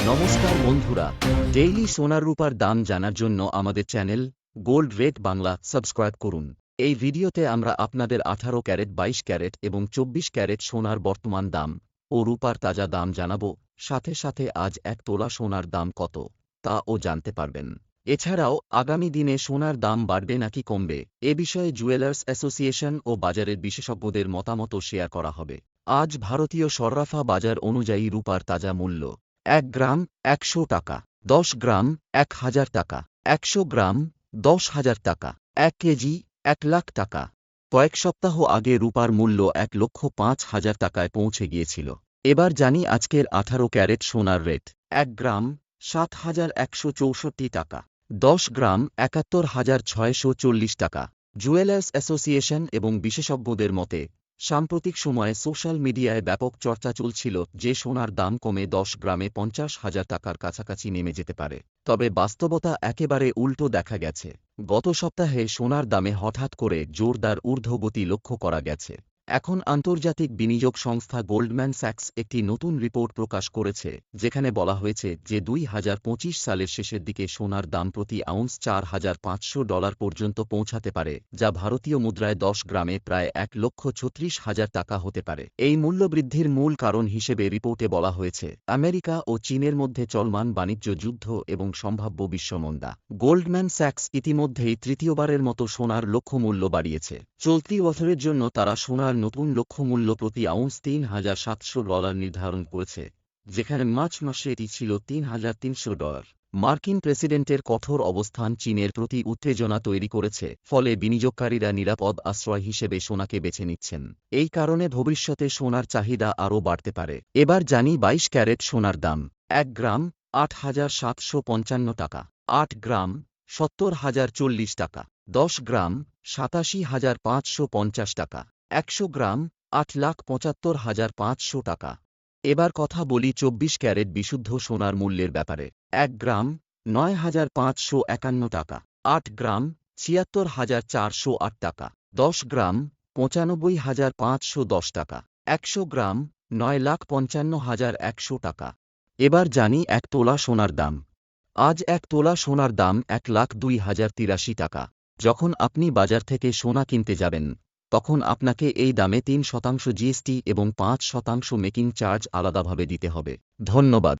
নমস্কার বন্ধুরা, ডেইলি সোনার রূপার দাম জানার জন্য আমাদের channel gold rate Bangla subscribe করুন। এই ভিডিওতে আমরা আপনাদের 18 ক্যারেট, 22 ক্যারেট এবং 24 ক্যারেট সোনার বর্তমান দাম ও রূপার তাজা দাম জানাবো। সাথে সাথে আজ 1 তোলা সোনার দাম কত তাও জানতে পারবেন। এছাড়াও আগামী দিনে সোনার দাম বাড়বে নাকি কমবে এ বিষয়ে জুয়েলার্স অ্যাসোসিয়েশন ও বাজারের বিশেষজ্ঞদের মতামতও শেয়ার করা হবে। আজ ভারতীয় সর্রাফা বাজার অনুযায়ী রূপার তাজা মূল্য 1 গ্রাম 100 টাকা, 10 গ্রাম 1000 টাকা, 100 গ্রাম 10,000 টাকা, 1 কেজি 1 লাখ টাকা। কয়েক সপ্তাহ আগে রূপার মূল্য 1,05,000 টাকায় পৌঁছে গিয়েছিল। এবার জানি আজকের 18 ক্যারেট সোনার রেট। 1 গ্রাম 7,164 টাকা, 10 গ্রাম 71,640 টাকা। জুয়েলার্স অ্যাসোসিয়েশন এবং বিশেষজ্ঞদের মতে, সাম্প্রতিক সময়ে সোশ্যাল মিডিয়ায় ব্যাপক চর্চা চলছিল যে সোনার দাম কমে 10 গ্রামে 50,000 টাকার কাছাকাছি নেমে যেতে পারে। তবে বাস্তবতা একেবারে উল্টো দেখা গেছে। গত সপ্তাহে সোনার দামে হঠাৎ করে জোরদার ঊর্ধ্বগতি লক্ষ্য করা গেছে। এখন আন্তর্জাতিক বিনিয়োগ সংস্থা গোল্ডম্যান স্যাক্স একটি নতুন রিপোর্ট প্রকাশ করেছে, যেখানে বলা হয়েছে যে 2025 সালের শেষের দিকে সোনার দাম প্রতি আউন্স $4,500 পর্যন্ত পৌঁছাতে পারে, যা ভারতীয় মুদ্রায় 10 গ্রামে প্রায় 1,36,000 টাকা হতে পারে। এই মূল্যবৃদ্ধির মূল কারণ হিসেবে রিপোর্টে বলা হয়েছে আমেরিকা ও চীনের মধ্যে চলমান বাণিজ্য যুদ্ধ এবং সম্ভাব্য বিশ্বমন্দা। গোল্ডম্যান স্যাক্স ইতিমধ্যেই তৃতীয়বারের মতো সোনার লক্ষ্যমূল্য বাড়িয়েছে। চলতি বছরের জন্য তারা সোনার নতুন লক্ষ্যমূল্য প্রতি আউন্স $3,700 নির্ধারণ করেছে, যেখানে মার্চ মাসে এটি ছিল $3,300। মার্কিন প্রেসিডেন্টের কঠোর অবস্থান চীনের প্রতি উত্তেজনা তৈরি করেছে, ফলে বিনিয়োগকারীরা নিরাপদ আশ্রয় হিসেবে সোনাকে বেছে নিচ্ছেন। এই কারণে ভবিষ্যতে সোনার চাহিদা আরও বাড়তে পারে। এবার জানি 22 ক্যারেট সোনার দাম। 1 গ্রাম 8,755 টাকা, 8 গ্রাম 70,040 টাকা, 10 গ্রাম 87,550 টাকা, 100 গ্রাম 8,75,500 টাকা। এবার কথা বলি 24 ক্যারেট বিশুদ্ধ সোনার মূল্যের ব্যাপারে। 1 গ্রাম 9,551 টাকা, 8 গ্রাম 76,408 টাকা, 10 গ্রাম 95,510 টাকা, 100 গ্রাম 9,55,100 টাকা। এবার জানি 1 তোলা সোনার দাম। আজ 1 তোলা সোনার দাম 1,02,083 টাকা। যখন আপনি বাজার থেকে সোনা কিনতে যাবেন, তখন আপনাকে এই দামে 3% জিএসটি এবং 5% মেকিং চার্জ আলাদাভাবে দিতে হবে। ধন্যবাদ।